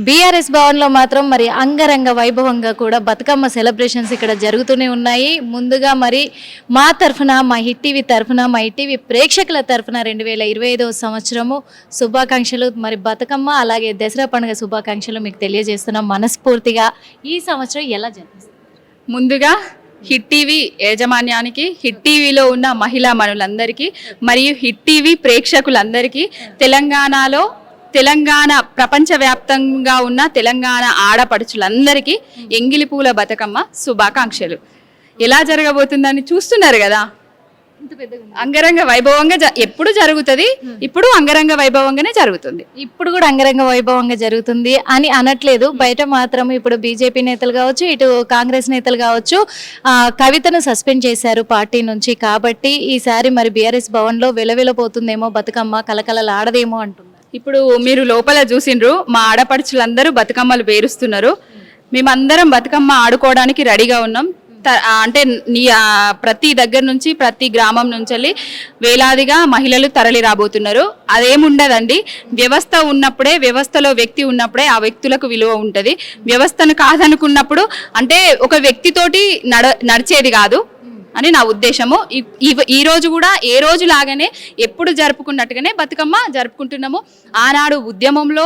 BRS భవన్లో మాత్రం మరి అంగరంగ వైభవంగా కూడా బతుకమ్మ సెలబ్రేషన్స్ ఇక్కడ జరుగుతూనే ఉన్నాయి. ముందుగా మరి మా తరఫున, మా హిట్ టీవీ తరఫున, మా హిట్ టీవీ ప్రేక్షకుల తరఫున 2025వ సంవత్సరము శుభాకాంక్షలు. మరి బతుకమ్మ అలాగే దసరా పండుగ శుభాకాంక్షలు మీకు తెలియజేస్తున్నాం మనస్ఫూర్తిగా. ఈ సంవత్సరం ఎలా జరిపిస్తారు? ముందుగా హిట్ టీవీ యాజమాన్యానికి, హిట్ టీవీలో ఉన్న మహిళా మనులందరికీ మరియు హిట్ టీవీ ప్రేక్షకులందరికీ తెలంగాణ ప్రపంచవ్యాప్తంగా ఉన్న తెలంగాణ ఆడపడుచులందరికీ ఎంగిలి పూల బతుకమ్మ శుభాకాంక్షలు. ఎలా జరగబోతుందని చూస్తున్నారు కదా. అంగరంగ వైభవంగా ఎప్పుడు జరుగుతుంది, ఇప్పుడు అంగరంగ వైభవంగానే జరుగుతుంది. ఇప్పుడు కూడా అంగరంగ వైభవంగా జరుగుతుంది అని అనట్లేదు. బయట మాత్రం ఇప్పుడు బీజేపీ నేతలు కావచ్చు, ఇటు కాంగ్రెస్ నేతలు కావచ్చు, కవితను సస్పెండ్ చేశారు పార్టీ నుంచి. కాబట్టి ఈసారి మరి బీఆర్ఎస్ భవన్లో వెలవెలపోతుందేమో బతుకమ్మ, కలకలలాడదేమో అంటున్నారు. ఇప్పుడు మీరు లోపల చూసిండ్రు, మా ఆడపడుచులందరూ బతుకమ్మలు పేరుస్తున్నారు. మేమందరం బతుకమ్మ ఆడుకోవడానికి రెడీగా ఉన్నాం. అంటే ప్రతి దగ్గర నుంచి, ప్రతి గ్రామం నుంచి వేలాదిగా మహిళలు తరలి రాబోతున్నారు. అదేముండదండి, వ్యవస్థ ఉన్నప్పుడే, వ్యవస్థలో వ్యక్తి ఉన్నప్పుడే ఆ వ్యక్తులకు విలువ ఉంటుంది. వ్యవస్థను కాదనుకున్నప్పుడు అంటే ఒక వ్యక్తితోటి నడిచేది కాదు అని నా ఉద్దేశము. ఈ రోజు కూడా ఏ రోజు లాగానే ఎప్పుడు జరుపుకున్నట్టుగానే బతుకమ్మ జరుపుకుంటున్నాము. ఆనాడు ఉద్యమంలో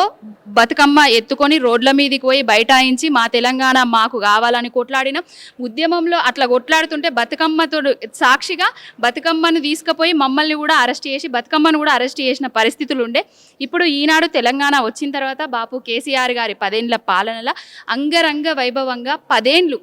బతుకమ్మ ఎత్తుకొని రోడ్ల మీదకి పోయి బైఠాయించి మా తెలంగాణ మాకు కావాలని కొట్లాడినాం. ఉద్యమంలో అట్లా కొట్లాడుతుంటే బతుకమ్మతో సాక్షిగా బతుకమ్మను తీసుకుపోయి మమ్మల్ని కూడా అరెస్ట్ చేసి, బతుకమ్మను కూడా అరెస్ట్ చేసిన పరిస్థితులు ఉండే. ఇప్పుడు ఈనాడు తెలంగాణ వచ్చిన తర్వాత బాపు కేసీఆర్ గారి 10 ఏళ్ల పాలనలో అంగరంగ వైభవంగా 10 ఏళ్ళు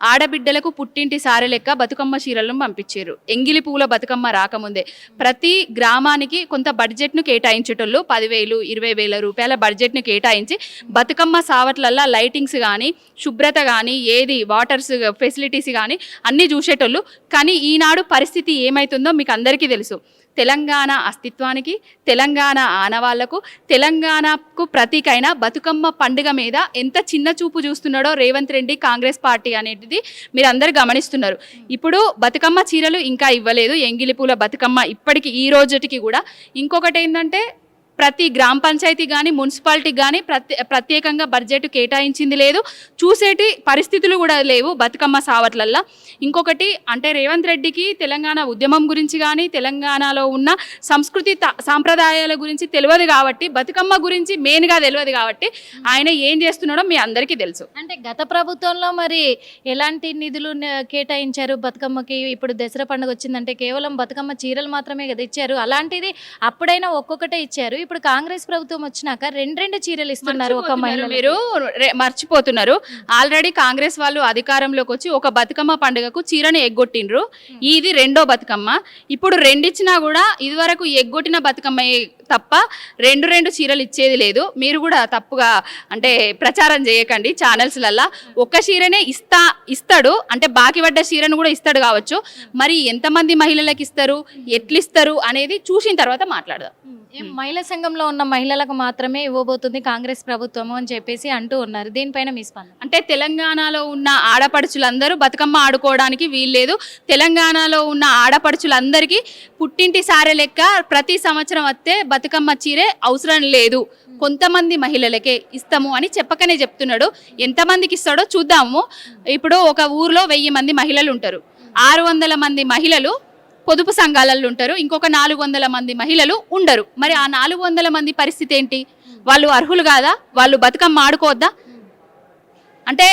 ఆడబిడ్డలకు పుట్టింటి సారె లెక్క బతుకమ్మ చీరలను పంపించారు. ఎంగిలి పూల బతుకమ్మ రాకముందే ప్రతి గ్రామానికి కొంత బడ్జెట్ను కేటాయించేటోళ్ళు 10,000, 20,000 రూపాయల బడ్జెట్ను కేటాయించి బతుకమ్మ సావట్లల్లా లైటింగ్స్ కానీ, శుభ్రత కానీ, ఏది వాటర్స్ ఫెసిలిటీస్ కానీ అన్నీ చూసేటోళ్ళు. కానీ ఈనాడు పరిస్థితి ఏమవుతుందో మీకు అందరికీ తెలుసు. తెలంగాణ అస్తిత్వానికి, తెలంగాణ ఆనవాళ్లకు, తెలంగాణకు ప్రతీకైన బతుకమ్మ పండుగ మీద ఎంత చిన్న చూపు చూస్తున్నాడో రేవంత్ రెడ్డి, కాంగ్రెస్ పార్టీ అనేది మీరు అందరు గమనిస్తున్నారు. ఇప్పుడు బతుకమ్మ చీరలు ఇంకా ఇవ్వలేదు. ఎంగిలి పూల బతుకమ్మ ఇప్పటికి ఈ రోజుకి కూడా. ఇంకొకటి ఏంటంటే ప్రతి గ్రామ పంచాయతీ కానీ, మున్సిపాలిటీకి కానీ ప్రత్యేకంగా బడ్జెట్ కేటాయించింది లేదు. చూసేటి పరిస్థితులు కూడా లేవు బతుకమ్మ సావట్లల్లా. ఇంకొకటి అంటే రేవంత్ రెడ్డికి తెలంగాణ ఉద్యమం గురించి కానీ, తెలంగాణలో ఉన్న సంస్కృతి సాంప్రదాయాల గురించి తెలియదు కాబట్టి, బతుకమ్మ గురించి మెయిన్గా తెలియదు కాబట్టి ఆయన ఏం చేస్తున్నాడో మీ అందరికీ తెలుసు. అంటే గత ప్రభుత్వంలో మరి ఎలాంటి నిధులు కేటాయించారు బతుకమ్మకి? ఇప్పుడు దసరా పండుగ వచ్చిందంటే కేవలం బతుకమ్మ చీరలు మాత్రమే కదా ఇచ్చారు. అలాంటిది అప్పుడైనా ఒక్కొక్కటే ఇచ్చారు. ఇప్పుడు కాంగ్రెస్ ప్రభుత్వం వచ్చినాక 2 చీరలు ఇస్తున్నారు ఒక మహిళ. మీరు మర్చిపోతున్నారు. ఆల్రెడీ కాంగ్రెస్ వాళ్ళు అధికారంలోకి వచ్చి ఒక బతుకమ్మ పండుగకు చీరను ఎగ్గొట్టిండ్రు. ఇది 2వ బతుకమ్మ. ఇప్పుడు 2 ఇచ్చినా కూడా ఇదివరకు ఎగ్గొట్టిన బతుకమ్మ తప్ప 2 చీరలు ఇచ్చేది లేదు. మీరు కూడా తప్పుగా అంటే ప్రచారం చేయకండి ఛానల్స్లల్లా. ఒక్క చీరనే ఇస్తాడు, అంటే బాకీ పడ్డ చీరను కూడా ఇస్తాడు కావచ్చు. మరి ఎంతమంది మహిళలకు ఇస్తారు, ఎట్లు ఇస్తారు అనేది చూసిన తర్వాత మాట్లాడదాం. మహిళా సంఘంలో ఉన్న మహిళలకు మాత్రమే ఇవ్వబోతుంది కాంగ్రెస్ ప్రభుత్వము అని చెప్పేసి అంటూ ఉన్నారు. దీనిపైన మీ స్పందన? అంటే తెలంగాణలో ఉన్న ఆడపడుచులందరూ బతుకమ్మ ఆడుకోవడానికి వీల్లేదు. తెలంగాణలో ఉన్న ఆడపడుచులందరికీ పుట్టింటి సారె లెక్క ప్రతి సంవత్సరం వస్తే బతుకమ్మ చీరే అవసరం లేదు, కొంతమంది మహిళలకే ఇస్తాము అని చెప్పకనే చెప్తున్నాడు. ఎంతమందికి ఇస్తాడో చూద్దాము. ఇప్పుడు ఒక ఊర్లో 1000 మంది మహిళలు ఉంటారు. 600 మంది మహిళలు పొదుపు సంఘాలలో ఉంటారు. ఇంకొక 400 మంది మహిళలు ఉండరు. మరి ఆ 400 మంది పరిస్థితి ఏంటి? వాళ్ళు అర్హులు కాదా? వాళ్ళు బతుకమ్మ ఆడుకోవద్దా? అంటే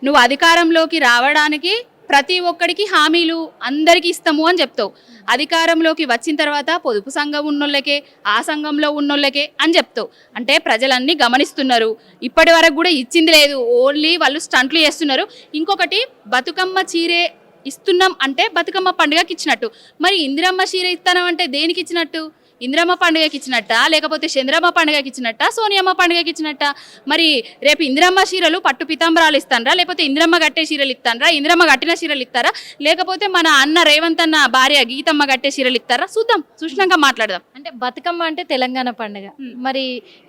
నువ్వు అధికారంలోకి రావడానికి ప్రతి ఒక్కడికి హామీలు అందరికీ ఇస్తాము అని చెప్తావు. అధికారంలోకి వచ్చిన తర్వాత పొదుపు సంఘం ఉన్నోళ్ళకే, ఆ సంఘంలో ఉన్నోళ్ళకే అని చెప్తావు. అంటే ప్రజలన్నీ గమనిస్తున్నారు. ఇప్పటి వరకు కూడా ఇచ్చింది లేదు, ఓన్లీ వాళ్ళు స్టంట్లు చేస్తున్నారు. ఇంకొకటి బతుకమ్మ చీరే ఇస్తున్నాం అంటే బతుకమ్మ పండుగకి ఇచ్చినట్టు. మరి ఇందిరమ్మ చీర ఇస్తానం అంటే దేనికి ఇచ్చినట్టు? ఇందిరమ్మ పండుగకి ఇచ్చినట్ట, లేకపోతే చంద్రమ్మ పండుగకి ఇచ్చినట్ట, సోనియమ్మ పండుగకి ఇచ్చినట్ట? మరి రేపు ఇందిరమ్మ చీరలు పట్టు పితాంబరాలు ఇస్తానరా, లేకపోతే ఇందిరమ్మ కట్టే చీరలు ఇస్తానరా, ఇందిరమ్మ కట్టిన చీరలు ఇస్తారా, లేకపోతే మన అన్న రేవంత్ అన్న భార్య గీతమ్మ కట్టే చీరలు ఇస్తారా? చూద్దాం, చూసినాక మాట్లాడదాం. అంటే బతుకమ్మ అంటే తెలంగాణ పండుగ, మరి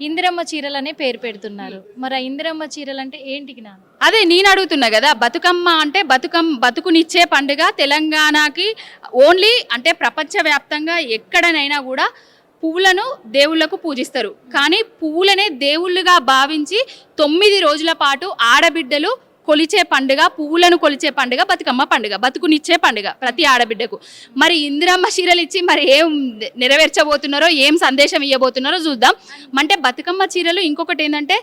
ఇందిరమ్మ చీరలు అనే పేరు పెడుతున్నారు. మరి ఆ ఇందిరమ్మ చీరలు అంటే ఏంటికి? అదే నేను అడుగుతున్నా కదా. బతుకమ్మ అంటే బతుకునిచ్చే పండుగ తెలంగాణకి ఓన్లీ. అంటే ప్రపంచవ్యాప్తంగా ఎక్కడనైనా కూడా పువ్వులను దేవుళ్ళకు పూజిస్తారు. కానీ పువ్వులనే దేవుళ్ళుగా భావించి 9 రోజుల పాటు ఆడబిడ్డలు కొలిచే పండుగ, పువ్వులను కొలిచే పండుగ బతుకమ్మ పండుగ, బతుకునిచ్చే పండుగ ప్రతి ఆడబిడ్డకు. మరి ఇందిరమ్మ చీరలు ఇచ్చి మరి ఏం నెరవేర్చబోతున్నారో, ఏం సందేశం ఇవ్వబోతున్నారో చూద్దాం. అంటే బతుకమ్మ చీరలు ఇంకొకటి ఏంటంటే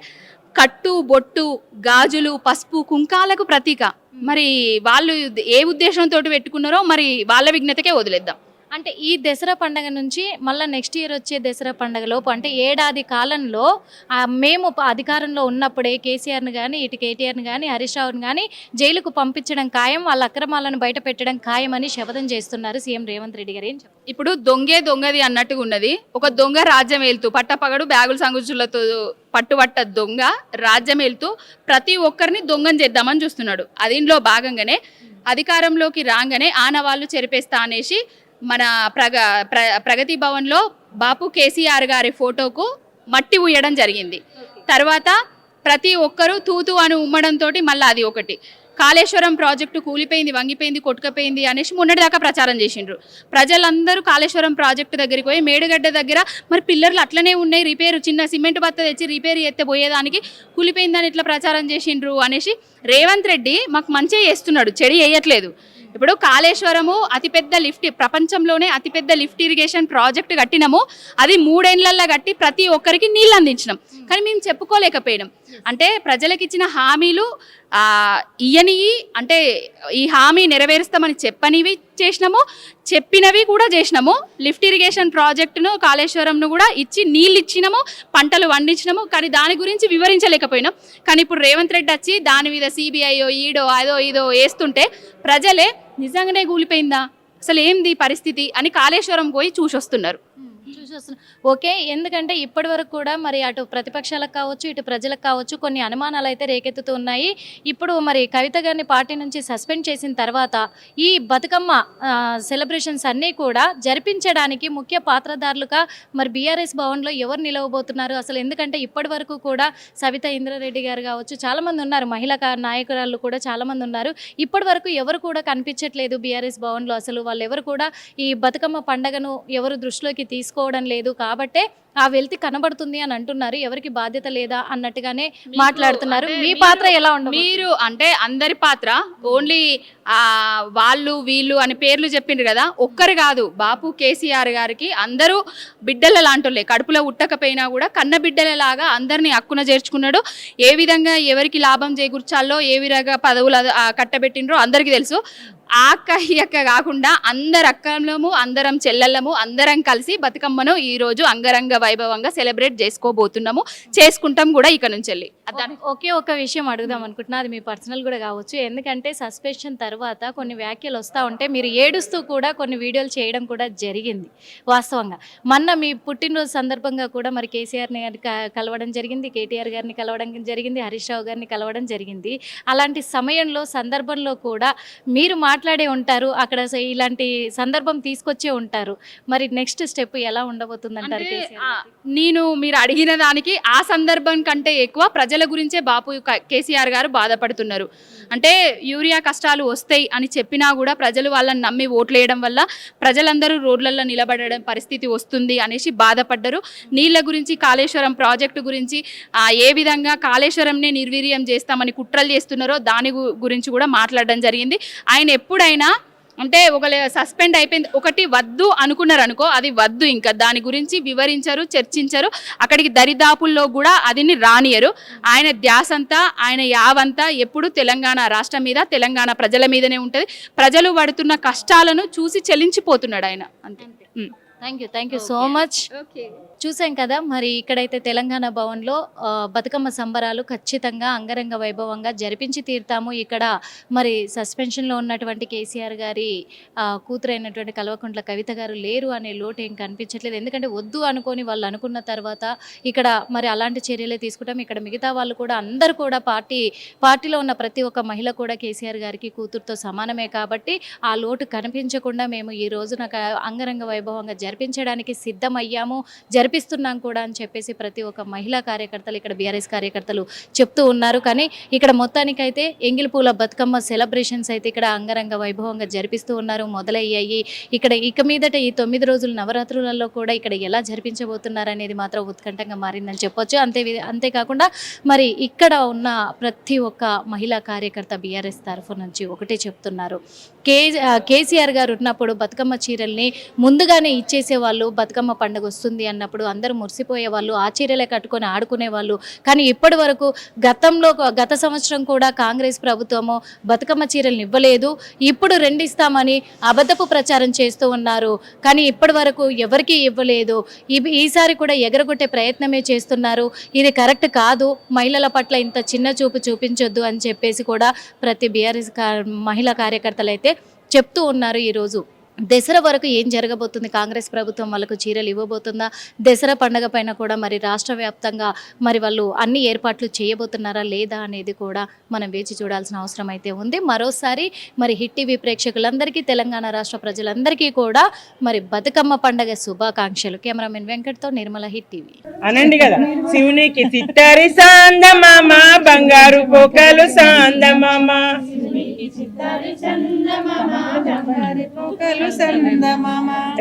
కట్టు, బొట్టు, గాజులు, పసుపు, కుంకాలకు ప్రతీక. మరి వాళ్ళు ఏ ఉద్దేశంతో పెట్టుకున్నారో మరి వాళ్ళ విఘ్నతకే వదిలేద్దాం. అంటే ఈ దసరా పండగ నుంచి మళ్ళీ నెక్స్ట్ ఇయర్ వచ్చే దసరా పండగలోపు అంటే ఏడాది కాలంలో మేము అధికారంలో ఉన్నప్పుడే కేసీఆర్ని కానీ ఇటు కేటీఆర్ని కానీ హరీష్ రావుని కానీ జైలుకు పంపించడం ఖాయం, వాళ్ళ అక్రమాలను బయట పెట్టడం ఖాయం అని శపథం చేస్తున్నారు సీఎం రేవంత్ రెడ్డి గారు. ఏం చెప్తారు? ఇప్పుడు దొంగది అన్నట్టుగా ఉన్నది. ఒక దొంగ రాజ్యం వెళ్తూ పట్టపగడు బ్యాగుల సంగుచులతో పట్టుబట్ట దొంగ రాజ్యం వెళ్తూ ప్రతి ఒక్కరిని దొంగని చేద్దామని చూస్తున్నాడు. దీనిలో భాగంగానే అధికారంలోకి రాగానే ఆనవాళ్ళు చెరిపేస్తా అనేసి మన ప్రగతి భవన్లో బాపు కేసీఆర్ గారి ఫోటోకు మట్టి ఉయ్యడం జరిగింది. తర్వాత ప్రతి ఒక్కరూ తూతూ అని ఉమ్మడంతో మళ్ళీ అది ఒకటి కాళేశ్వరం ప్రాజెక్టు కూలిపోయింది, వంగిపోయింది, కొట్టుకపోయింది అనేసి మొన్నటిదాకా ప్రచారం చేసిండ్రు. ప్రజలందరూ కాళేశ్వరం ప్రాజెక్టు దగ్గరికి పోయి మేడుగడ్డ దగ్గర మరి పిల్లర్లు అట్లనే ఉన్నాయి, రిపేర్ చిన్న సిమెంట్ బత్త తెచ్చి రిపేర్ ఎత్తే పోయేదానికి కూలిపోయిందని ఇట్లా ప్రచారం చేసిండ్రు అనేసి రేవంత్ రెడ్డి మాకు మంచిగా చేస్తున్నాడు, చెడు వేయట్లేదు. ఇప్పుడు కాళేశ్వరము అతిపెద్ద లిఫ్ట్, ప్రపంచంలోనే అతిపెద్ద లిఫ్ట్ ఇరిగేషన్ ప్రాజెక్ట్ కట్టినాము. అది 3 ఏళ్లలో కట్టి ప్రతి ఒక్కరికి నీళ్ళు అందించినాం. కానీ మేము చెప్పుకోలేకపోయినాం. అంటే ప్రజలకు ఇచ్చిన హామీలు ఇయ్యనివి, అంటే ఈ హామీ నెరవేరుస్తామని చెప్పనివి చేసినాము, చెప్పినవి కూడా చేసినాము. లిఫ్ట్ ఇరిగేషన్ ప్రాజెక్టును కాళేశ్వరంను కూడా ఇచ్చి నీళ్ళు ఇచ్చినాము, పంటలు పండించినాము. కానీ దాని గురించి వివరించలేకపోయినాం. కానీ ఇప్పుడు రేవంత్ రెడ్డి వచ్చి దాని మీద సిబిఐయో ఈడో అదో ఇదో వేస్తుంటే ప్రజలే నిజంగానే కూలిపోయిందా, అసలు ఏంది పరిస్థితి అని కాళేశ్వరం పోయి చూసొస్తున్నారు. ఓకే, ఎందుకంటే ఇప్పటి వరకు కూడా మరి అటు ప్రతిపక్షాలకు కావచ్చు ఇటు ప్రజలకు కావచ్చు కొన్ని అనుమానాలు అయితే రేకెత్తుతూ ఉన్నాయి. ఇప్పుడు మరి కవిత గారిని పార్టీ నుంచి సస్పెండ్ చేసిన తర్వాత ఈ బతుకమ్మ సెలబ్రేషన్స్ అన్నీ కూడా జరిపించడానికి ముఖ్య పాత్రధారులుగా మరి బీఆర్ఎస్ భవన్లో ఎవరు నిలవబోతున్నారు అసలు? ఎందుకంటే ఇప్పటి వరకు కూడా సవితా ఇంద్రారెడ్డి గారు కావచ్చు, చాలామంది ఉన్నారు, మహిళా నాయకురాళ్ళు కూడా చాలామంది ఉన్నారు. ఇప్పటి వరకు ఎవరు కూడా కనిపించట్లేదు బీఆర్ఎస్ భవన్లో. అసలు వాళ్ళు ఎవరు కూడా ఈ బతుకమ్మ పండగను ఎవరు దృష్టిలోకి తీసుకోవడం లేదు. కాబట్టే ఆ వెల్తి కనబడుతుంది అని అంటున్నారు. ఎవరికి బాధ్యత లేదా అన్నట్టుగానే మాట్లాడుతున్నారు. మీ పాత్ర ఎలా ఉండదు? మీరు అంటే అందరి పాత్ర ఓన్లీ వాళ్ళు వీళ్ళు అని పేర్లు చెప్పిండ్రు కదా, ఒక్కరు కాదు. బాపు కేసీఆర్ గారికి అందరూ బిడ్డల లాంటోళ్ళే, కడుపులో ఉట్టకపోయినా కూడా కన్న బిడ్డలలాగా అందరినీ హక్కున చేర్చుకున్నాడు. ఏ విధంగా ఎవరికి లాభం చేకూర్చాలో, ఏ విధంగా పదవులు కట్టబెట్టిండ్రో అందరికీ తెలుసు. ఆ అక్క ఈ అక్క కాకుండా అందరు అక్కలము, అందరం చెల్లెళ్ళము, అందరం కలిసి బతుకమ్మను ఈరోజు అంగరంగ వైభవంగా సెలబ్రేట్ చేసుకోబోతున్నాము, చేసుకుంటాం కూడా ఇక నుంచి వెళ్ళి. ఒకే ఒక విషయం అడుగుదాం అనుకుంటున్నా, అది మీ పర్సనల్ కూడా కావచ్చు. ఎందుకంటే సస్పెన్షన్ తర్వాత కొన్ని వ్యాఖ్యలు వస్తూ ఉంటే మీరు ఏడుస్తూ కూడా కొన్ని వీడియోలు చేయడం కూడా జరిగింది. వాస్తవంగా మొన్న మీ పుట్టినరోజు సందర్భంగా కూడా మరి కేసీఆర్ని కలవడం జరిగింది, కేటీఆర్ గారిని కలవడం జరిగింది, హరీష్ రావు గారిని కలవడం జరిగింది. అలాంటి సమయంలో సందర్భంలో కూడా మీరు మాట్లాడే ఉంటారు, అక్కడ ఇలాంటి సందర్భం తీసుకొచ్చే ఉంటారు. మరి నెక్స్ట్ స్టెప్ ఎలా ఉండబోతుంది అంటారు? నేను మీరు అడిగిన దానికి ఆ సందర్భం కంటే ఎక్కువ ప్రజల గురించే బాపు కేసీఆర్ గారు బాధపడుతున్నారు. అంటే యూరియా కష్టాలు వస్తాయి అని చెప్పినా కూడా ప్రజలు వాళ్ళని నమ్మి ఓట్లేయడం వల్ల ప్రజలందరూ రోడ్లలో నిలబడడం పరిస్థితి వస్తుంది అనేసి బాధపడ్డారు. నీళ్ళ గురించి, కాళేశ్వరం ప్రాజెక్టు గురించి, ఏ విధంగా కాళేశ్వరంనే నిర్వీర్యం చేస్తామని కుట్రలు చేస్తున్నారో దాని గురించి కూడా మాట్లాడడం జరిగింది. ఆయన ఎప్పుడైనా అంటే ఒకవేళ సస్పెండ్ అయిపోయింది ఒకటి వద్దు అనుకున్నారు అనుకో, అది వద్దు, ఇంకా దాని గురించి వివరించరు, చర్చించరు, అక్కడికి దరిదాపుల్లో కూడా అదిని రానియరు. ఆయన ధ్యాసంతా, ఆయన యావంతా ఎప్పుడు తెలంగాణ రాష్ట్రం మీద, తెలంగాణ ప్రజల మీదనే ఉంటుంది. ప్రజలు పడుతున్న కష్టాలను చూసి చెల్లించిపోతున్నాడు ఆయన. అంతే. Thank you so much. చూసాం కదా, మరి ఇక్కడైతే తెలంగాణ భవన్లో బతుకమ్మ సంబరాలు ఖచ్చితంగా అంగరంగ వైభవంగా జరిపించి తీరుతాము. ఇక్కడ మరి సస్పెన్షన్లో ఉన్నటువంటి కేసీఆర్ గారి కూతురైనటువంటి కల్వకుంట్ల కవిత గారు లేరు అనే లోటు ఏం కనిపించట్లేదు. ఎందుకంటే వద్దు అనుకొని వాళ్ళు అనుకున్న తర్వాత ఇక్కడ మరి అలాంటి చర్యలే తీసుకుంటాం. ఇక్కడ మిగతా వాళ్ళు కూడా అందరూ కూడా పార్టీలో ఉన్న ప్రతి ఒక్క మహిళ కూడా కేసీఆర్ గారికి కూతురుతో సమానమే. కాబట్టి ఆ లోటు కనిపించకుండా మేము ఈ రోజున అంగరంగ వైభవంగా జరిపించడానికి సిద్ధమయ్యాము, జరిపిస్తున్నాం కూడా అని చెప్పేసి ప్రతి ఒక్క మహిళా కార్యకర్తలు ఇక్కడ బీఆర్ఎస్ కార్యకర్తలు చెప్తూ ఉన్నారు. కానీ ఇక్కడ మొత్తానికైతే ఎంగిలిపూల బతుకమ్మ సెలబ్రేషన్స్ అయితే ఇక్కడ అంగరంగ వైభవంగా జరిపిస్తూ ఉన్నారు, మొదలయ్యాయి. ఇక్కడ ఇక మీదట ఈ 9 రోజుల నవరాత్రులలో కూడా ఇక్కడ ఎలా జరిపించబోతున్నారు అనేది మాత్రం ఉత్కంఠంగా మారిందని చెప్పొచ్చు. అంతేకాకుండా మరి ఇక్కడ ఉన్న ప్రతి ఒక్క మహిళా కార్యకర్త బీఆర్ఎస్ తరఫు నుంచి ఒకటే చెప్తున్నారు, కేసీఆర్ గారు ఉన్నప్పుడు బతుకమ్మ చీరల్ని ముందుగానే ఇచ్చేసేవాళ్ళు, బతుకమ్మ పండుగ వస్తుంది అన్నప్పుడు అందరూ మురిసిపోయేవాళ్ళు, ఆ చీరలే కట్టుకొని ఆడుకునేవాళ్ళు. కానీ ఇప్పటి వరకు గత సంవత్సరం కూడా కాంగ్రెస్ ప్రభుత్వము బతుకమ్మ చీరలను ఇవ్వలేదు, ఇప్పుడు 2 ఇస్తామని అబద్ధపు ప్రచారం చేస్తూ ఉన్నారు. కానీ ఇప్పటి వరకు ఎవరికీ ఇవ్వలేదు, ఈసారి కూడా ఎగరగొట్టే ప్రయత్నమే చేస్తున్నారు. ఇది కరెక్ట్ కాదు, మహిళల పట్ల ఇంత చిన్న చూపు చూపించొద్దు అని చెప్పేసి కూడా ప్రతి బీఆర్ఎస్ మహిళా కార్యకర్తలు అయితే చెప్తూ ఉన్నారు. ఈరోజు దసరా వరకు ఏం జరగబోతుంది, కాంగ్రెస్ ప్రభుత్వం వాళ్ళకు చీరలు ఇవ్వబోతుందా, దసరా పండుగ పైన కూడా మరి రాష్ట్ర వ్యాప్తంగా మరి వాళ్ళు అన్ని ఏర్పాట్లు చేయబోతున్నారా లేదా అనేది కూడా మనం వేచి చూడాల్సిన అవసరం అయితే ఉంది. మరోసారి మరి హిట్ టీవీ ప్రేక్షకులందరికీ, తెలంగాణ రాష్ట్ర ప్రజలందరికీ కూడా మరి బతుకమ్మ పండుగ శుభాకాంక్షలు. కెమెరామెన్ వెంకట్తో నిర్మల, హిట్ టీవీ. అనండి కదా, శివునికి చిత్తరి సాందమామ, బంగారు పోకలు సాందమామ,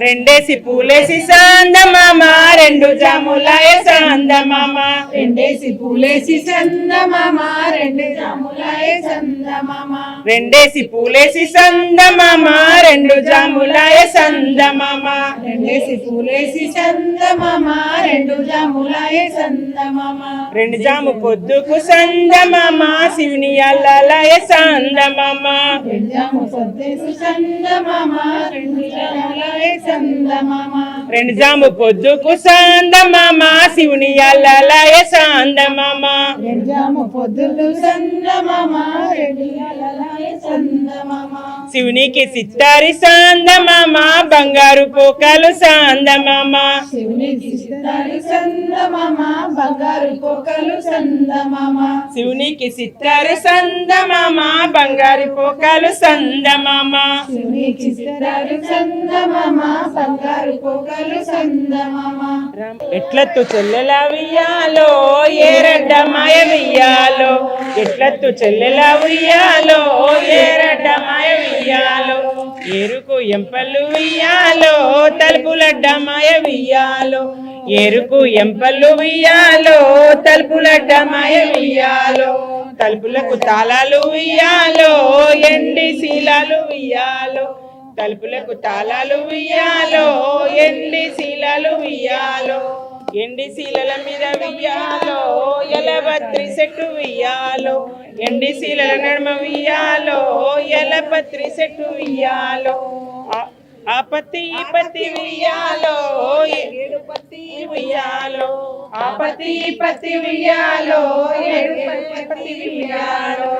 రెండేసి పూలేసి సాందమామ, 2 జాములాయ సాందమామ, రెండేసి పూలేసి సందమామ, 2 జాములాయ సందమామ, రెండేసి పూలేసి సందమామ, 2 జాములాయ సందమామ, రెండేసి పూలేసి సందమామ, 2 జాములాయ సందమామ, 2 జాము పొద్దుకు సందమామ, శివుని అల్లలాయ సందమామ, 2 జాము పొద్దుకు సందమామ, 2 జాములాయ సందమామ, 2 జాము పొద్దుకు సందమామ, శివుని అల్లలాయ సందమామ, 2 జాము పొద్దుకు సందమామ, 2 జాములాయ సందమామ, శివునికి సిత్తారి సందమామ, బంగారు పోకలు సందమామ, శివునికి సితారి సందమామ, బంగారు పోకలు సందమామ, శివునికి సిత్తారి సందమామ, బంగారు పోకలు సందమామ, శివునికి సితారి సందమామ, బంగారు పోకలు సందమామ, ఎట్లత్తు చెల్లెల వియ్యాలో, ఏరడ్డ మాయ వియ్యాలో, ఎట్లత్తు చెల్లెల వియ్యాలో, ఏరడ్డ మాయ వియ్యాలో, ఎరుకు ఎంపల్లు వియ్యాలో, తలుపులడ్డ మాయ వియ్యాలో, ఎరుకు ఎంపల్లు వియ్యాలో, తలుపులడ్డ మాయ వియ్యాలో, తలుపులకు తాళాలు వియ్యాలో, ఎండి శీలాలు వియ్యాలో, తలుపులకు తాళాలు వియ్యాలో, ఎండి శీలాలు వియ్యాలో, ఎండి శీలల మీద వియ్యాలో, ఎలబత్రి సెట్టు వియ్యాలో, ఎండి శీలల నడుమ వియ్యాలో, ఎలపత్రి సెట్టు వియ్యాలో, ఆ పత్తి ఈ పత్తి వియ్యాలో, ఏడు పత్తి వియ్యాలో, ఆ పత్తి ఈ పత్తి వియ్యాలో, ఏడు పత్తి వియ్యాలో.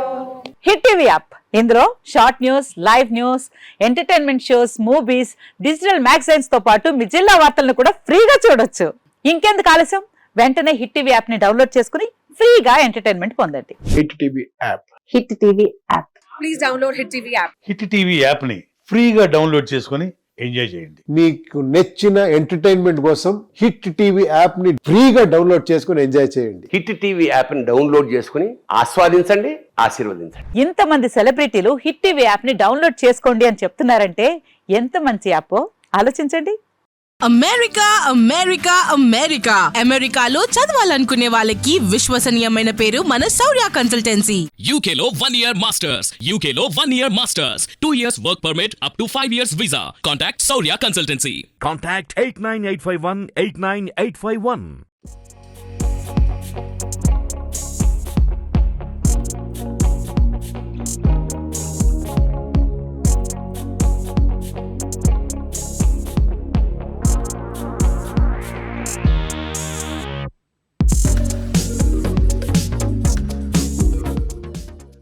హిట్ టీవీ యాప్, ఇందులో short news, live news, entertainment shows, movies, digital magazines తో పాటు మీ జిల్లా వార్తలను కూడా ఫ్రీగా చూడొచ్చు. ఇంకెందుకు ఆలస్యం, వెంటనే హిట్ టీవీ యాప్ ని డౌన్లోడ్ చేసుకుని ఫ్రీగా ఎంటర్టైన్మెంట్ పొందండి. Hit TV app. Hit TV app. Please download hit TV app. Hit TV app ని ఫ్రీగా డౌన్లోడ్ చేసుకొని ఎంజాయ్ చేయండి. మీకు నచ్చిన ఎంటర్టైన్మెంట్ కోసం హిట్ టీవీ యాప్ ని ఫ్రీగా డౌన్లోడ్ చేసుకుని ఎంజాయ్ చేయండి. హిట్ టీవీ యాప్ ని డౌన్లోడ్ చేసుకుని ఆస్వాదించండి, ఆశీర్వదించండి. ఇంతమంది సెలబ్రిటీలు హిట్ టీవీ యాప్ ని డౌన్లోడ్ చేసుకోండి అని చెప్తున్నారంటే ఎంత మంచి యాప్ ఆలోచించండి. అమెరికా అమెరికా అమెరికా అమెరికాలో చదవాలనుకునే వాళ్ళకి విశ్వసనీయమైన పేరు మన శౌర్య కన్సల్టెన్సీ. UK లో 1 year masters, UK లో 1 year masters, 2 years work permit up to 5 years visa. Contact Saurya Consultancy. Contact 89851 89851.